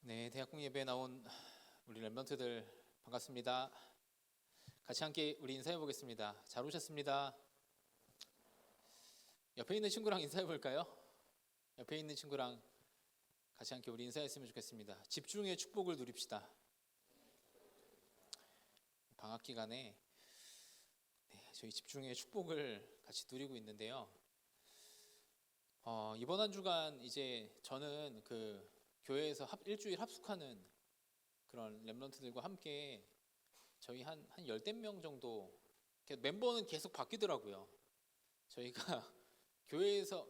네, 대학국 예배에 나온 우리 렘넌트들 반갑습니다. 같이 함께 우리 인사해 보겠습니다. 잘 오셨습니다. 옆에 있는 친구랑 인사해 볼까요? 옆에 있는 친구랑 같이 함께 우리 인사했으면 좋겠습니다. 집중의 축복을 누립시다. 방학 기간에 저희 집중의 축복을 같이 누리고 있는데요. 이번 한 주간 이제 저는 교회에서 일주일 합숙하는 그런 렘넌트들과 함께 저희 한 열댓 명 정도, 멤버는 계속 바뀌더라고요. 저희가 교회에서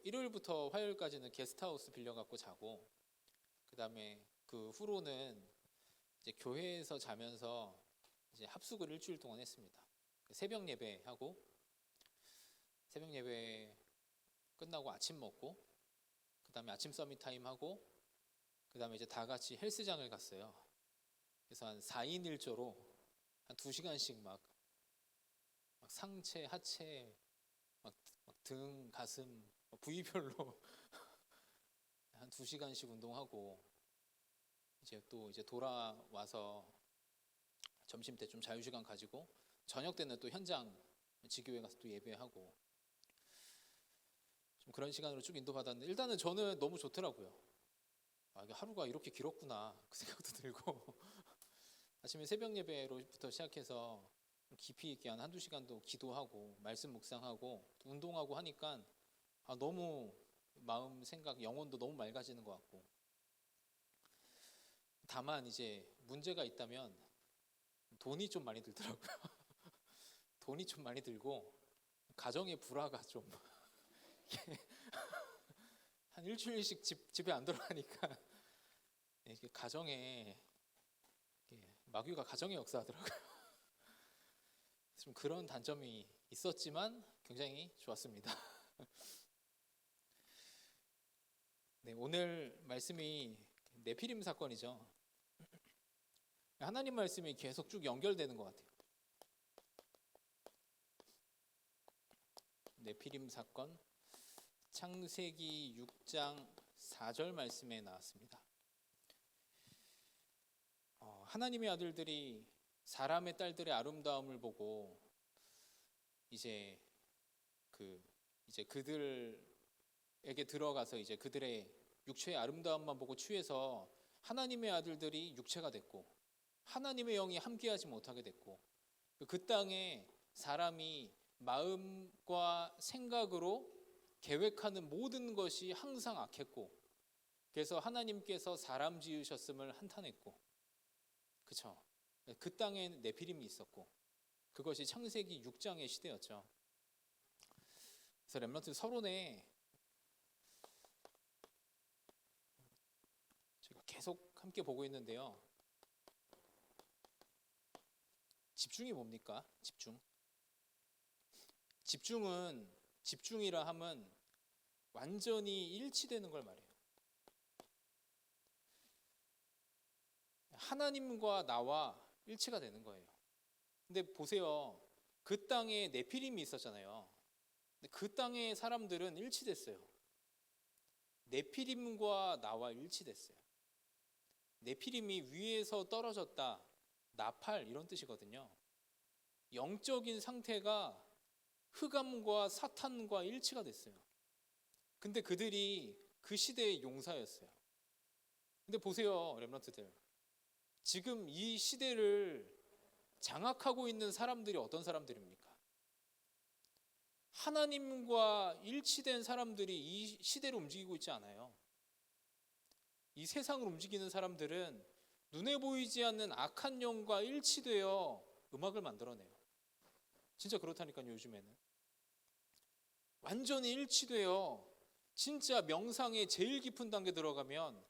일요일부터 화요일까지는 게스트하우스 빌려갖고 자고, 그 다음에 그 후로는 이제 교회에서 자면서 이제 합숙을 일주일 동안 했습니다. 새벽 예배하고, 새벽 예배 끝나고 아침 먹고, 그 다음에 아침 서밋 타임 하고, 그 다음에 이제 다 같이 헬스장을 갔어요. 그래서 한 4인 1조로 한 2시간씩 막 상체, 하체, 막 등, 가슴, 부위별로 한 2시간씩 운동하고, 이제 돌아와서 점심 때 좀 자유시간 가지고, 저녁 때는 또 현장 지교회 가서 또 예배하고, 좀 그런 시간으로 쭉 인도받았는데, 일단은 저는 너무 좋더라고요. 이게 하루가 이렇게 길었구나 그 생각도 들고 아침에 새벽 예배로부터 시작해서 깊이 있게 한 한두 시간도 기도하고 말씀 묵상하고 운동하고 하니까 너무 마음, 생각, 영혼도 너무 맑아지는 것 같고, 다만 이제 문제가 있다면 돈이 좀 많이 들더라고요. 돈이 좀 많이 들고 가정의 불화가 좀 한 일주일씩 집에 안 들어가니까 이게 가정에 마귀가 가정의 역사하더라고요. 좀 그런 단점이 있었지만 굉장히 좋았습니다. 네, 오늘 말씀이 네피림 사건이죠. 하나님 말씀이 계속 쭉 연결되는 것 같아요. 네피림 사건, 창세기 6장 4절 말씀에 나왔습니다. 하나님의 아들들이 사람의 딸들의 아름다움을 보고 이제 그들에게 들어가서 이제 그들의 육체의 아름다움만 보고 취해서 하나님의 아들들이 육체가 됐고 하나님의 영이 함께하지 못하게 됐고, 그 땅에 사람이 마음과 생각으로 계획하는 모든 것이 항상 악했고, 그래서 하나님께서 사람 지으셨음을 한탄했고, 그쵸? 그 땅에 네피림이 있었고, 그것이 창세기 6장의 시대였죠. 그래서 렘넌트 서론에 제가 계속 함께 보고 있는데요. 집중이 뭡니까? 집중이라 함은 완전히 일치되는 걸 말해요. 하나님과 나와 일치가 되는 거예요. 근데 보세요. 그 땅에 네피림이 있었잖아요. 근데 그 땅의 사람들은 일치됐어요. 네피림과 나와 일치됐어요. 네피림이 위에서 떨어졌다, 나팔 이런 뜻이거든요. 영적인 상태가 흑암과 사탄과 일치가 됐어요. 근데 그들이 그 시대의 용사였어요. 근데 보세요, 렘넌트들. 지금 이 시대를 장악하고 있는 사람들이 어떤 사람들입니까? 하나님과 일치된 사람들이 이 시대를 움직이고 있지 않아요. 이 세상을 움직이는 사람들은 눈에 보이지 않는 악한 영과 일치되어 음악을 만들어내요. 진짜 그렇다니까요. 요즘에는 완전히 일치되어 진짜 명상의 제일 깊은 단계 들어가면,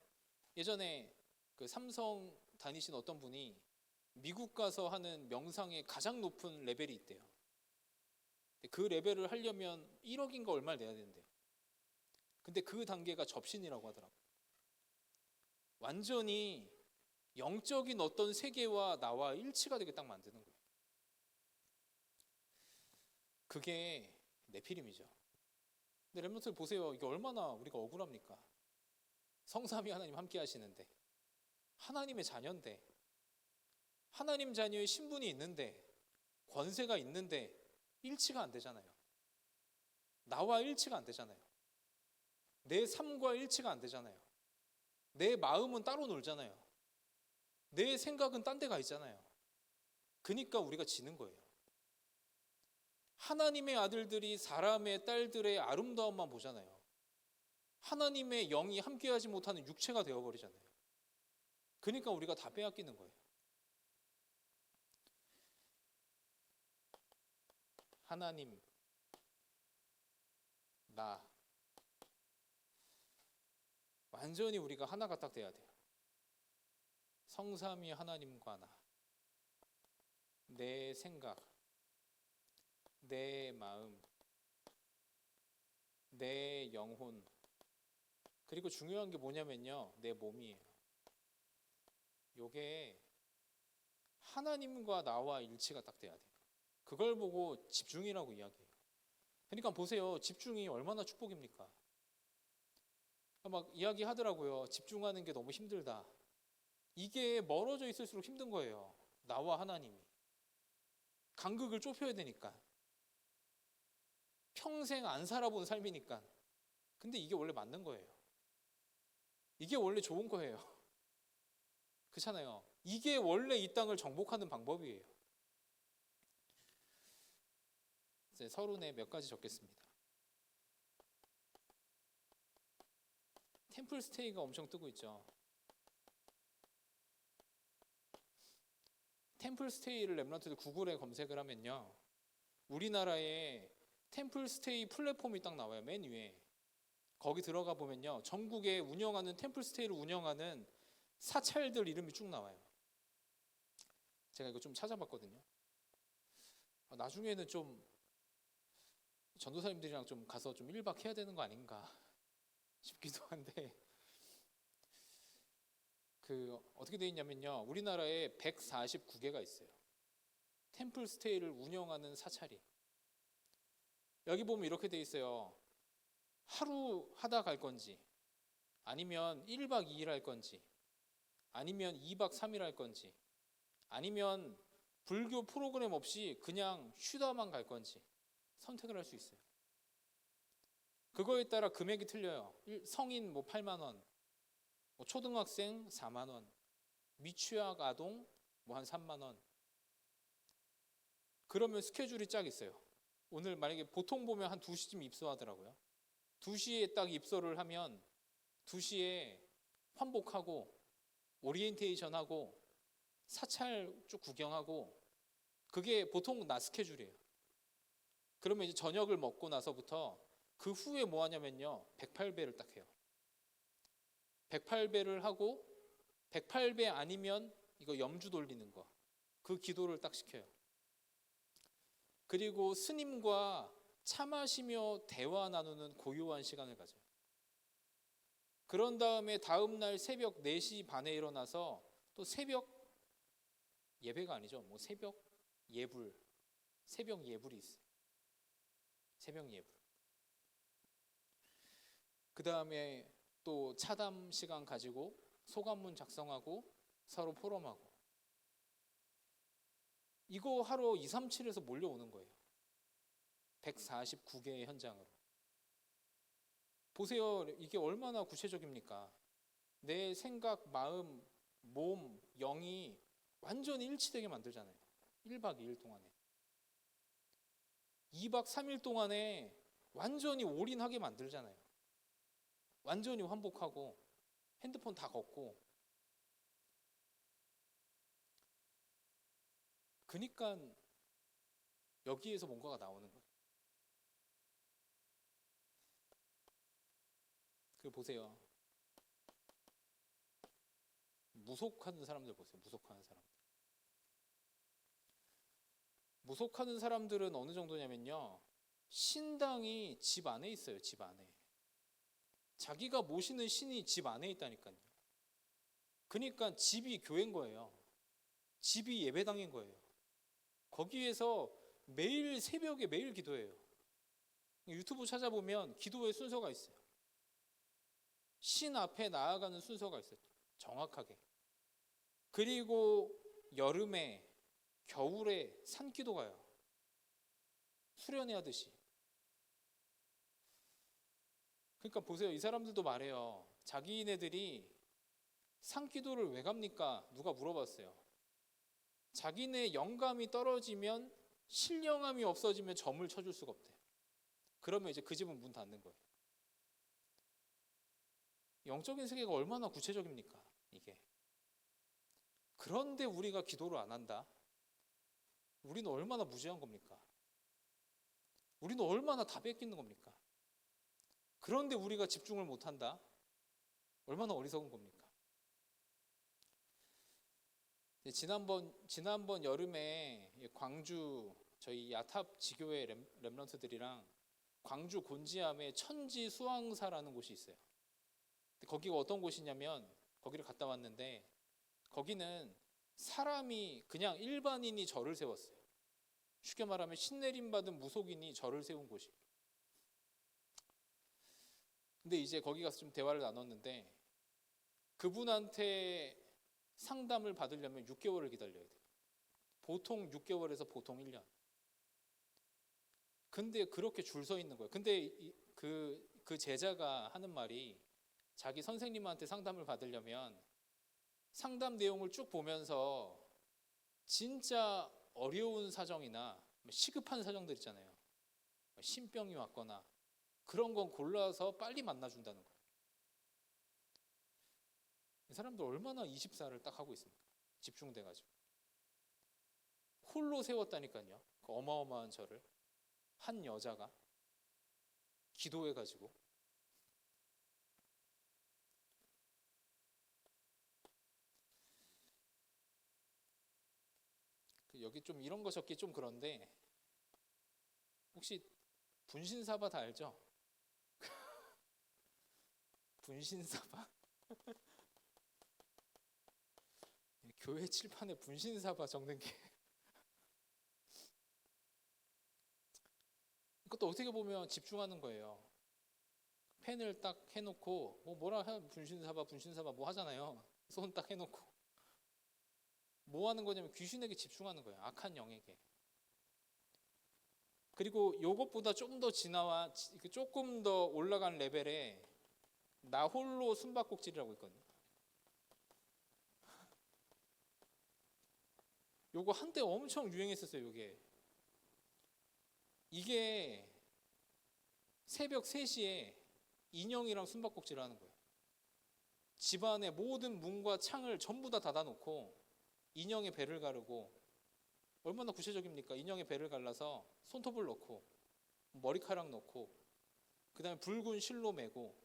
예전에 그 삼성 다니신 어떤 분이 미국 가서 하는 명상의 가장 높은 레벨이 있대요. 그 레벨을 하려면 1억인가 얼마를 내야 된대요. 근데 그 단계가 접신이라고 하더라고요. 완전히 영적인 어떤 세계와 나와 일치가 되게 딱 만드는 거예요. 그게 네피림이죠. 근데 렘넌트들 보세요. 이게 얼마나 우리가 억울합니까? 성삼위 하나님 함께 하시는데 하나님의 자녀인데, 하나님 자녀의 신분이 있는데, 권세가 있는데 일치가 안 되잖아요. 나와 일치가 안 되잖아요. 내 삶과 일치가 안 되잖아요. 내 마음은 따로 놀잖아요. 내 생각은 딴 데 가 있잖아요. 그러니까 우리가 지는 거예요. 하나님의 아들들이 사람의 딸들의 아름다움만 보잖아요. 하나님의 영이 함께하지 못하는 육체가 되어버리잖아요. 그러니까 우리가 다 빼앗기는 거예요. 하나님, 나, 완전히 우리가 하나가 딱 돼야 돼요. 성삼위 하나님과 나, 내 생각, 내 마음, 내 영혼, 그리고 중요한 게 뭐냐면요, 내 몸이에요. 요게 하나님과 나와 일치가 딱 돼야 돼요. 그걸 보고 집중이라고 이야기해요. 그러니까 보세요, 집중이 얼마나 축복입니까? 막 이야기하더라고요. 집중하는 게 너무 힘들다. 이게 멀어져 있을수록 힘든 거예요. 나와 하나님이. 간극을 좁혀야 되니까. 평생 안 살아본 삶이니까. 근데 이게 원래 맞는 거예요. 이게 원래 좋은 거예요. 그렇잖아요. 이게 원래 이 땅을 정복하는 방법이에요. 이제 서론에 몇 가지 적겠습니다. 템플 스테이가 엄청 뜨고 있죠. 템플 스테이를 렘넌트들 구글에 검색을 하면요, 우리나라에 템플 스테이 플랫폼이 딱 나와요. 맨 위에. 거기 들어가 보면요, 전국에 운영하는 템플 스테이를 운영하는 사찰들 이름이 쭉 나와요. 제가 이거 좀 찾아봤거든요. 나중에는 좀 전도사님들이랑 좀 가서 좀 1박 해야 되는 거 아닌가 싶기도 한데, 어떻게 돼 있냐면요, 우리나라에 149개가 있어요. 템플 스테이를 운영하는 사찰이. 여기 보면 이렇게 돼 있어요. 하루 하다 갈 건지, 아니면 1박 2일 할 건지, 아니면 2박 3일 할 건지, 아니면 불교 프로그램 없이 그냥 쉬다만 갈 건지 선택을 할 수 있어요. 그거에 따라 금액이 틀려요. 성인 뭐 8만 원, 뭐 초등학생 4만 원, 미취학 아동 뭐 한 3만 원. 그러면 스케줄이 쫙 있어요. 오늘 만약에 보통 보면 한 2시쯤 입소하더라고요. 2시에 딱 입소를 하면 2시에 환복하고 오리엔테이션하고 사찰 쭉 구경하고, 그게 보통 낮 스케줄이에요. 그러면 이제 저녁을 먹고 나서부터 그 후에 뭐 하냐면요, 108배를 딱 해요. 108배를 하고 108배 아니면 이거 염주 돌리는 거, 그 기도를 딱 시켜요. 그리고 스님과 차 마시며 대화 나누는 고요한 시간을 가져요. 그런 다음에 다음날 새벽 4시 반에 일어나서 또 새벽 예배가 아니죠, 뭐 새벽 예불, 새벽 예불이 있어요. 새벽 예불. 그 다음에 또 차담 시간 가지고 소감문 작성하고 서로 포럼하고. 이거 하러 237에서 몰려오는 거예요. 149개의 현장으로. 보세요, 이게 얼마나 구체적입니까? 내 생각, 마음, 몸, 영이 완전히 일치되게 만들잖아요. 1박 2일 동안에. 2박 3일 동안에 완전히 올인하게 만들잖아요. 완전히 환복하고 핸드폰 다 걷고. 그러니까 여기에서 뭔가가 나오는 거예요. 그 보세요. 무속하는 사람들 보세요. 무속하는 사람들. 무속하는 사람들은 어느 정도냐면요, 신당이 집 안에 있어요. 집 안에. 자기가 모시는 신이 집 안에 있다니까요. 그러니까 집이 교회인 거예요. 집이 예배당인 거예요. 거기에서 매일 새벽에 매일 기도해요. 유튜브 찾아보면 기도의 순서가 있어요. 신 앞에 나아가는 순서가 있어요. 정확하게. 그리고 여름에, 겨울에 산기도 가요. 수련회 하듯이. 그러니까 보세요. 이 사람들도 말해요. 자기네들이 산기도를 왜 갑니까? 누가 물어봤어요. 자기네 영감이 떨어지면, 신령함이 없어지면 점을 쳐줄 수가 없대요. 그러면 이제 그 집은 문 닫는 거예요. 영적인 세계가 얼마나 구체적입니까? 이게. 그런데 우리가 기도를 안 한다? 우리는 얼마나 무지한 겁니까? 우리는 얼마나 다 뺏기는 겁니까? 그런데 우리가 집중을 못 한다? 얼마나 어리석은 겁니까? 지난번 여름에 광주 저희 야탑 지교회 렘넌트들이랑 광주 곤지암에 천지 수왕사라는 곳이 있어요. 거기가 어떤 곳이냐면, 거기를 갔다 왔는데 거기는 사람이, 그냥 일반인이 절을 세웠어요. 쉽게 말하면 신내림 받은 무속인이 절을 세운 곳이에요. 근데 이제 거기 가서 좀 대화를 나눴는데, 그분한테 상담을 받으려면 6개월을 기다려야 돼요. 보통 6개월에서 보통 1년. 근데 그렇게 줄 서 있는 거예요. 근데 그 제자가 하는 말이, 자기 선생님한테 상담을 받으려면 상담 내용을 쭉 보면서 진짜 어려운 사정이나 시급한 사정들 있잖아요. 신병이 왔거나 그런 건 골라서 빨리 만나준다는 거예요. 이 사람들 얼마나 24를 딱 하고 있습니까? 집중돼가지고. 홀로 세웠다니까요. 그 어마어마한 절을. 한 여자가 기도해가지고. 여기 좀 이런 거 적기 좀 그런데, 혹시 분신사바 다 알죠? 분신사바? 교회 칠판에 분신사바 적는 게 그것도 어떻게 보면 집중하는 거예요. 펜을 딱 해놓고 뭐라 하면 분신사바 뭐 하잖아요. 손 딱 해놓고 뭐 하는 거냐면 귀신에게 집중하는 거예요. 악한 영에게. 그리고 요것보다 좀 더 조금 더 올라간 레벨에 나 홀로 숨바꼭질이라고 있거든요. 요거 한때 엄청 유행했었어요. 이게 새벽 3시에 인형이랑 숨바꼭질을 하는 거예요. 집안의 모든 문과 창을 전부 다 닫아놓고 인형의 배를 가르고, 얼마나 구체적입니까? 인형의 배를 갈라서 손톱을 넣고 머리카락 넣고, 그 다음에 붉은 실로 매고,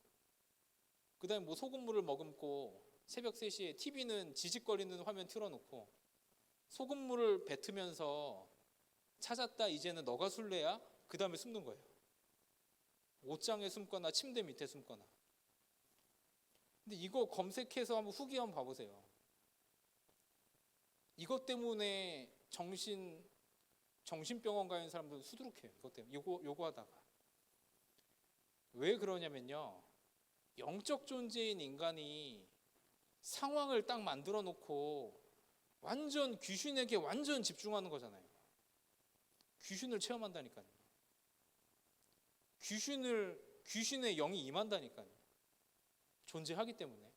그 다음에 뭐 소금물을 머금고 새벽 3시에 TV는 지직거리는 화면 틀어놓고 소금물을 뱉으면서 찾았다 이제는 너가 술래야? 그 다음에 숨는 거예요. 옷장에 숨거나 침대 밑에 숨거나. 근데 이거 검색해서 한번 후기 한번 봐보세요. 이것 때문에 정신병원 가 있는 사람들 수두룩해요. 이것 때문에 요거 하다가. 왜 그러냐면요, 영적 존재인 인간이 상황을 딱 만들어 놓고 귀신에게 완전 집중하는 거잖아요. 귀신을 체험한다니까요. 귀신의 영이 임한다니까요. 존재하기 때문에.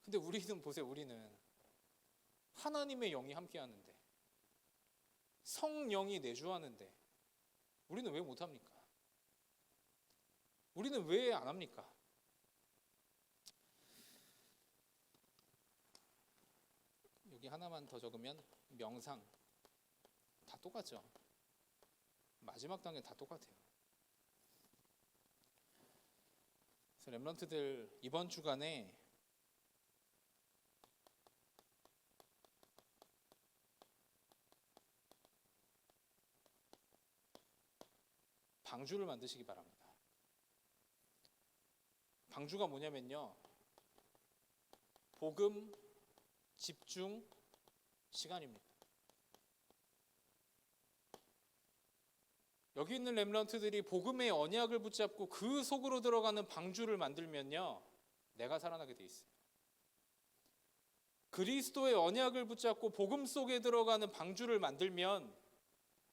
근데 우리는 보세요. 우리는 하나님의 영이 함께 하는데, 성령이 내주하는데 우리는 왜 못합니까? 우리는 왜 안 합니까? 여기 하나만 더 적으면 명상. 다 똑같죠? 마지막 단계 다 똑같아요. 그래서 렘넌트들 이번 주간에 방주를 만드시기 바랍니다. 방주가 뭐냐면요, 복음, 집중, 시간입니다. 여기 있는 렘넌트들이 복음의 언약을 붙잡고 그 속으로 들어가는 방주를 만들면요, 내가 살아나게 돼 있어요. 그리스도의 언약을 붙잡고 복음 속에 들어가는 방주를 만들면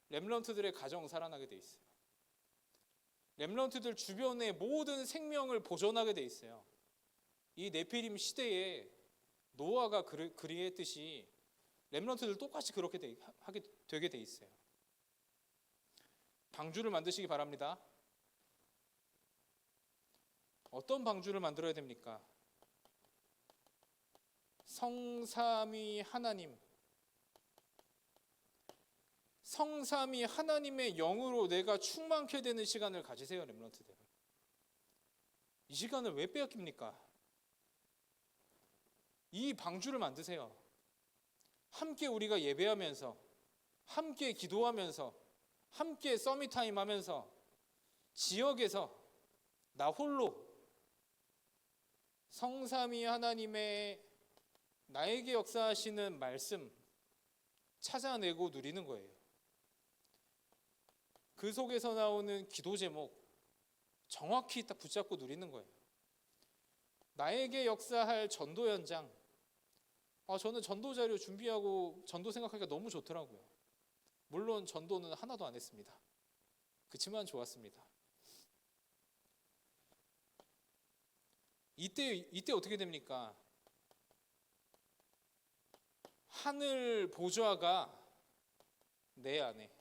렘넌트들의 가정 살아나게 돼 있어요. 렘넌트들 주변의 모든 생명을 보존하게 돼 있어요. 이 네피림 시대에 노아가 그리했듯이 렘넌트들 똑같이 그렇게 되게 돼 있어요. 방주를 만드시기 바랍니다. 어떤 방주를 만들어야 됩니까? 성삼위 하나님, 성삼위 하나님의 영으로 내가 충만케 되는 시간을 가지세요, 렘넌트들. 이 시간을 왜 빼앗깁니까? 이 방주를 만드세요. 함께 우리가 예배하면서, 함께 기도하면서, 함께 서밋타임 하면서, 지역에서 나 홀로 성삼위 하나님의 나에게 역사하시는 말씀 찾아내고 누리는 거예요. 그 속에서 나오는 기도 제목 정확히 딱 붙잡고 누리는 거예요. 나에게 역사할 전도 현장. 저는 전도 자료 준비하고 전도 생각하기가 너무 좋더라고요. 물론 전도는 하나도 안 했습니다. 그치만 좋았습니다. 이때 어떻게 됩니까? 하늘 보좌가 내 안에,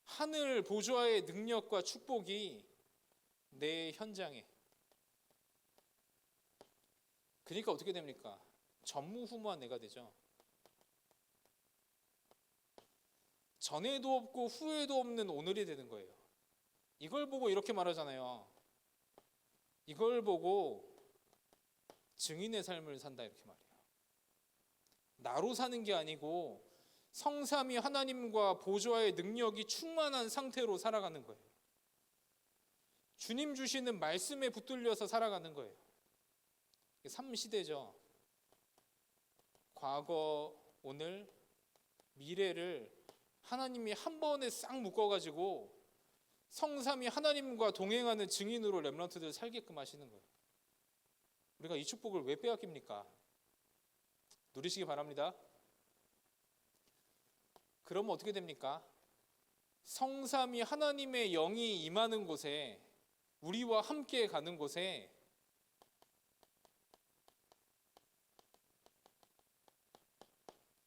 하늘 보좌의 능력과 축복이 내 현장에. 그러니까 어떻게 됩니까? 전무후무한 내가 되죠. 전에도 없고 후에도 없는 오늘이 되는 거예요. 이걸 보고 이렇게 말하잖아요. 이걸 보고 증인의 삶을 산다 이렇게 말해요. 나로 사는 게 아니고 성삼위 하나님과 보좌의 능력이 충만한 상태로 살아가는 거예요. 주님 주시는 말씀에 붙들려서 살아가는 거예요. 삶 시대죠. 과거, 오늘, 미래를 하나님이 한 번에 싹 묶어가지고 성삼위 하나님과 동행하는 증인으로 렘넌트들 살게끔 하시는 거예요. 우리가 이 축복을 왜 빼앗깁니까? 누리시기 바랍니다. 그러면 어떻게 됩니까? 성삼위 하나님의 영이 임하는 곳에, 우리와 함께 가는 곳에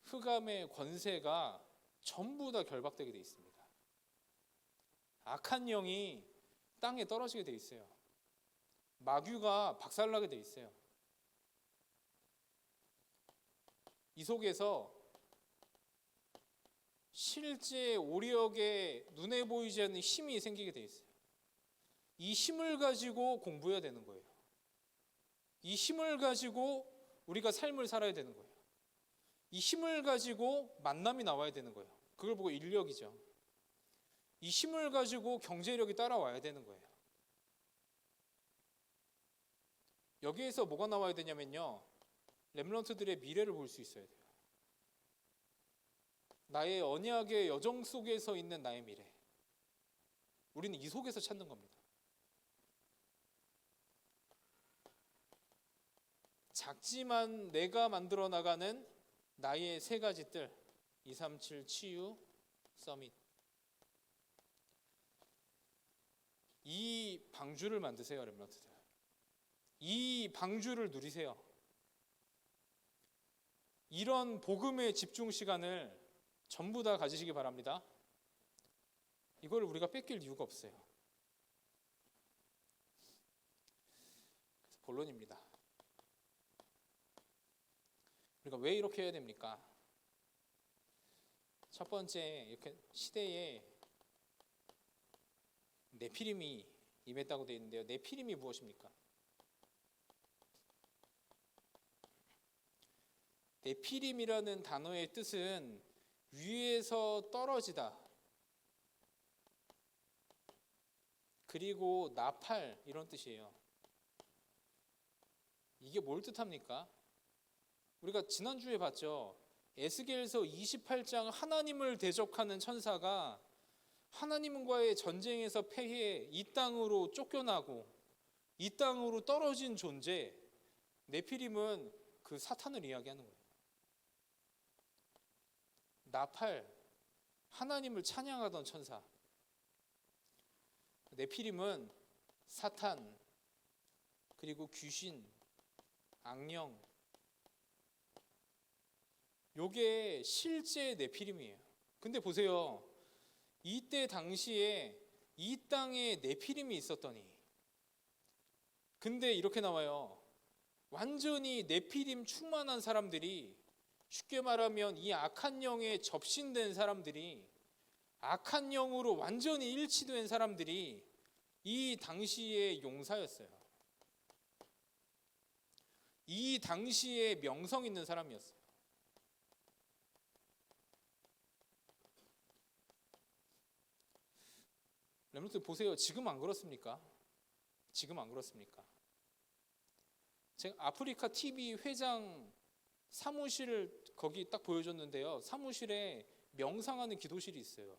흑암의 권세가 전부 다 결박되게 돼 있습니다. 악한 영이 땅에 떨어지게 돼 있어요. 마귀가 박살나게 돼 있어요. 이 속에서 실제 오력에 눈에 보이지 않는 힘이 생기게 돼 있어요. 이 힘을 가지고 공부해야 되는 거예요. 이 힘을 가지고 우리가 삶을 살아야 되는 거예요. 이 힘을 가지고 만남이 나와야 되는 거예요. 그걸 보고 인력이죠. 이 힘을 가지고 경제력이 따라와야 되는 거예요. 여기에서 뭐가 나와야 되냐면요, 렘넌트들의 미래를 볼 수 있어야 돼요. 나의 언약의 여정 속에서 있는 나의 미래. 우리는 이 속에서 찾는 겁니다. 작지만 내가 만들어 나가는 나의 세 가지 뜰, 237 치유, 서밋. 이 방주를 만드세요, 렘넌트들. 이 방주를 누리세요. 이런 복음의 집중 시간을 전부 다 가지시기 바랍니다. 이걸 우리가 뺏길 이유가 없어요. 그래서 본론입니다. 우리가 왜 이렇게 해야 됩니까? 첫 번째, 이렇게 시대에 네피림이 임했다고 되어 있는데요. 네피림이 무엇입니까? 네피림이라는 단어의 뜻은 위에서 떨어지다, 그리고 나팔, 이런 뜻이에요. 이게 뭘 뜻합니까? 우리가 지난주에 봤죠. 에스겔서 28장 하나님을 대적하는 천사가 하나님과의 전쟁에서 패해 이 땅으로 쫓겨나고 이 땅으로 떨어진 존재, 네피림은 그 사탄을 이야기하는 거예요. 나팔, 하나님을 찬양하던 천사. 네피림은 사탄, 그리고 귀신, 악령, 요게 실제 네피림이에요. 근데 보세요. 이때 당시에 이 땅에 네피림이 있었더니, 근데 이렇게 나와요. 완전히 네피림 충만한 사람들이, 쉽게 말하면 이 악한 영에 접신된 사람들이, 악한 영으로 완전히 일치된 사람들이 이 당시의 용사였어요. 이 당시에 명성 있는 사람이었어요. 렘넌트 보세요. 지금 안 그렇습니까? 지금 안 그렇습니까? 제가 아프리카 TV 회장 사무실을 거기 딱 보여줬는데요. 사무실에 명상하는 기도실이 있어요.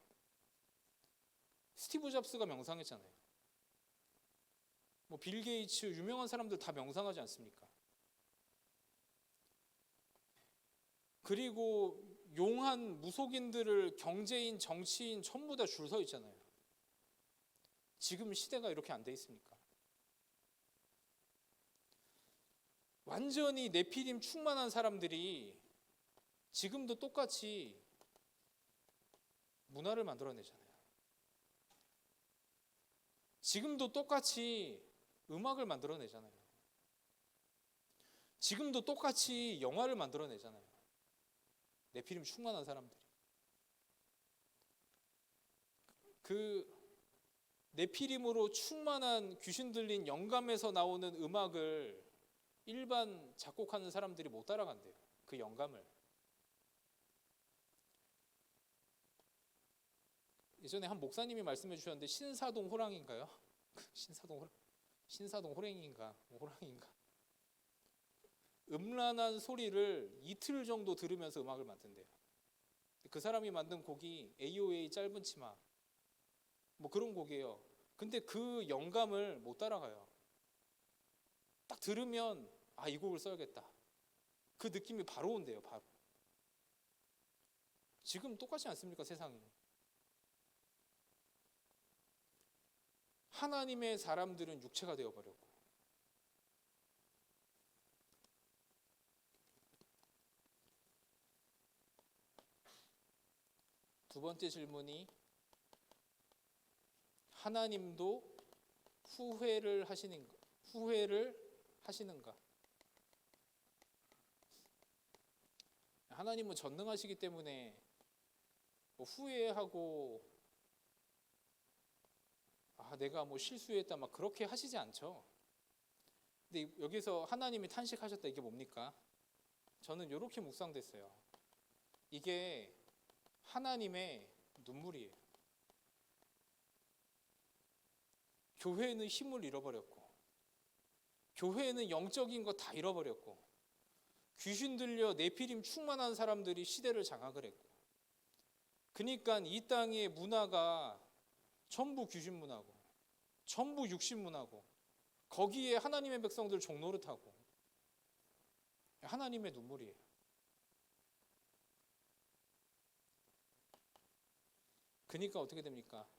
스티브 잡스가 명상했잖아요. 뭐 빌 게이츠, 유명한 사람들 다 명상하지 않습니까? 그리고 용한 무속인들을 경제인, 정치인 전부 다 줄 서 있잖아요. 지금 시대가 이렇게 안 돼 있습니까? 완전히 네피림 충만한 사람들이 지금도 똑같이 문화를 만들어내잖아요. 지금도 똑같이 음악을 만들어내잖아요. 지금도 똑같이 영화를 만들어내잖아요. 네피림 충만한 사람들이. 그 네피림으로 충만한 귀신 들린 영감에서 나오는 음악을 일반 작곡하는 사람들이 못 따라간대요. 그 영감을. 예전에 한 목사님이 말씀해 주셨는데 신사동 호랑인가요? 신사동 호랭이인가? 호랑이인가? 음란한 소리를 이틀 정도 들으면서 음악을 만든대요. 그 사람이 만든 곡이 AOA 짧은 치마 뭐 그런 곡이에요. 근데 그 영감을 못 따라가요. 딱 들으면 아, 이 곡을 써야겠다. 그 느낌이 바로 온대요. 바로. 지금 똑같지 않습니까? 세상이. 하나님의 사람들은 육체가 되어버렸고, 두 번째 질문이 하나님도 후회를 하시는가? 하나님은 전능하시기 때문에 뭐 후회하고 내가 뭐 실수했다 막 그렇게 하시지 않죠. 근데 여기서 하나님이 탄식하셨다 이게 뭡니까? 저는 이렇게 묵상됐어요. 이게 하나님의 눈물이에요. 교회는 힘을 잃어버렸고, 교회는 영적인 거 다 잃어버렸고, 귀신 들려 네피림 충만한 사람들이 시대를 장악을 했고, 그러니까 이 땅의 문화가 전부 귀신 문화고, 전부 육신 문화고, 거기에 하나님의 백성들 종노릇하고, 하나님의 눈물이에요. 그러니까 어떻게 됩니까?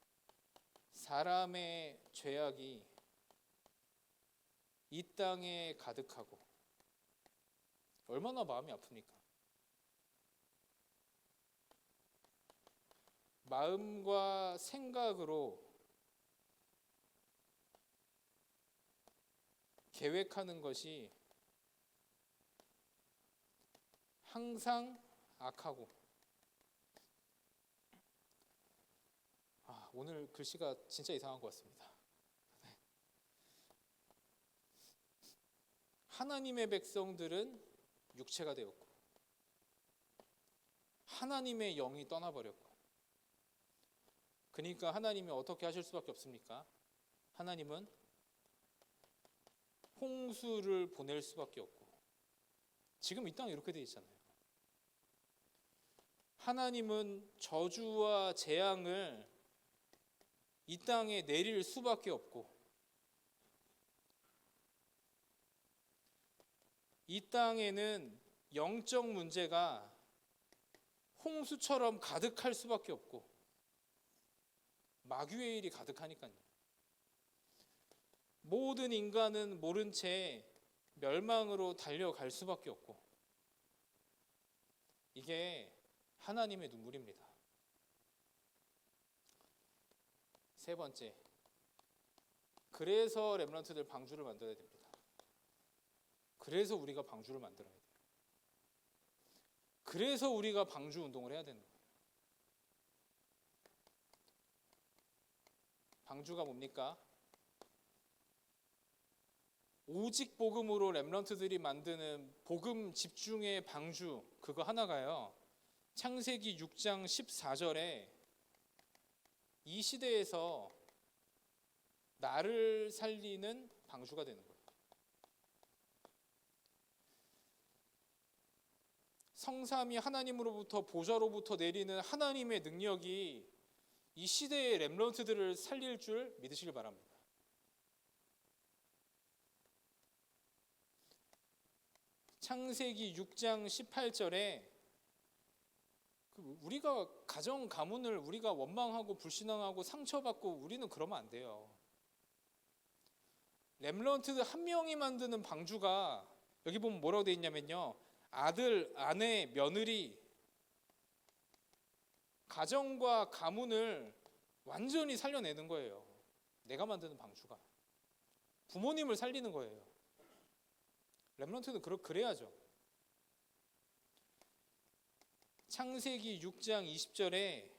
사람의 죄악이 이 땅에 가득하고 얼마나 마음이 아픕니까? 마음과 생각으로 계획하는 것이 항상 악하고, 오늘 글씨가 진짜 이상한 것 같습니다. 하나님의 백성들은 육체가 되었고, 하나님의 영이 떠나버렸고, 그러니까 하나님이 어떻게 하실 수밖에 없습니까? 하나님은 홍수를 보낼 수밖에 없고, 지금 이 땅에 이렇게 돼 있잖아요. 하나님은 저주와 재앙을 이 땅에 내릴 수밖에 없고, 이 땅에는 영적 문제가 홍수처럼 가득할 수밖에 없고 마귀의 일이 가득하니까요. 모든 인간은 모른 채 멸망으로 달려갈 수밖에 없고 이게 하나님의 눈물입니다. 세 번째, 그래서 렘넌트들 방주를 만들어야 됩니다. 그래서 우리가 방주를 만들어야 돼요. 그래서 우리가 방주 운동을 해야 되는 거예요. 방주가 뭡니까? 오직 복음으로 렘넌트들이 만드는 복음 집중의 방주, 그거 하나가요. 창세기 6장 14절에 이 시대에서 나를 살리는 방주가 되는 거예요. 성삼위 하나님으로부터 보좌로부터 내리는 하나님의 능력이 이 시대의 렘넌트들을 살릴 줄 믿으시길 바랍니다. 창세기 6장 18절에 우리가 가정 가문을 우리가 원망하고 불신앙하고 상처받고 우리는 그러면 안 돼요. 렘넌트들 한 명이 만드는 방주가 여기 보면 뭐라고 되어 있냐면요. 아들, 아내, 며느리, 가정과 가문을 완전히 살려내는 거예요. 내가 만드는 방주가. 부모님을 살리는 거예요. 렘넌트는 그래야죠. 창세기 6장 20절에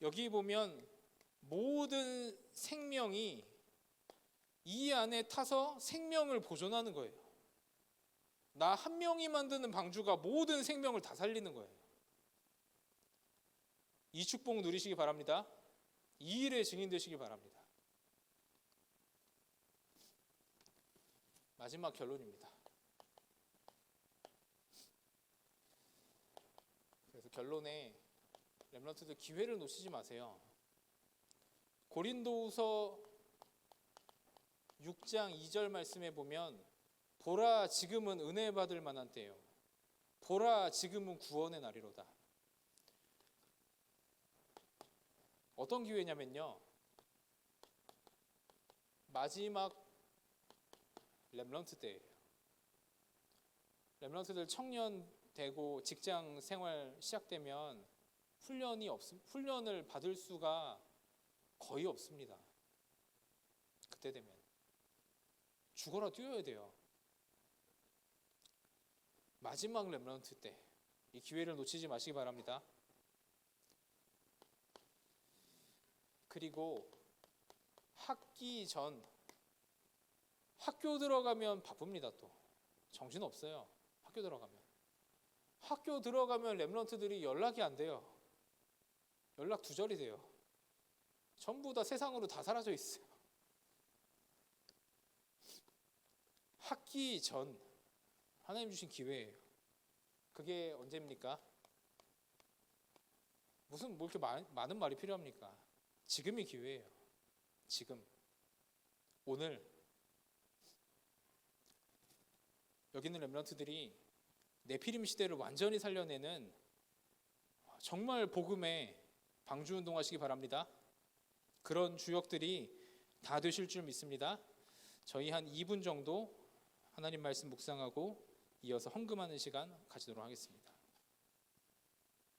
여기 보면 모든 생명이 이 안에 타서 생명을 보존하는 거예요. 나 한 명이 만드는 방주가 모든 생명을 다 살리는 거예요. 이 축복 누리시기 바랍니다. 이 일의 증인 되시기 바랍니다. 마지막 결론입니다. 그래서 결론에 렘넌트들 기회를 놓치지 마세요. 고린도후서 6장 2절 말씀에 보면 보라 지금은 은혜 받을 만한 때요. 보라 지금은 구원의 날이로다. 어떤 기회냐면요. 마지막 렘넌트 때예요. 렘넌트들 청년 되고 직장 생활 시작되면 훈련을 받을 수가 거의 없습니다. 그때 되면 죽어라 뛰어야 돼요. 마지막 렘넌트 때 이 기회를 놓치지 마시기 바랍니다. 그리고 학기 전 학교 들어가면 바쁩니다. 또 정신 없어요. 학교 들어가면 렘넌트들이 연락이 안 돼요. 연락 두절이 돼요. 전부 다 세상으로 다 사라져 있어요. 학기 전 하나님 주신 기회예요. 그게 언제입니까? 무슨 뭐 이렇게 많은 말이 필요합니까? 지금이 기회예요. 지금 오늘 여기 있는 렘넌트들이 네피림 시대를 완전히 살려내는 정말 복음의 방주 운동하시기 바랍니다. 그런 주역들이 다 되실 줄 믿습니다. 저희 한 2분 정도 하나님 말씀 묵상하고 이어서 헌금하는 시간 가지도록 하겠습니다.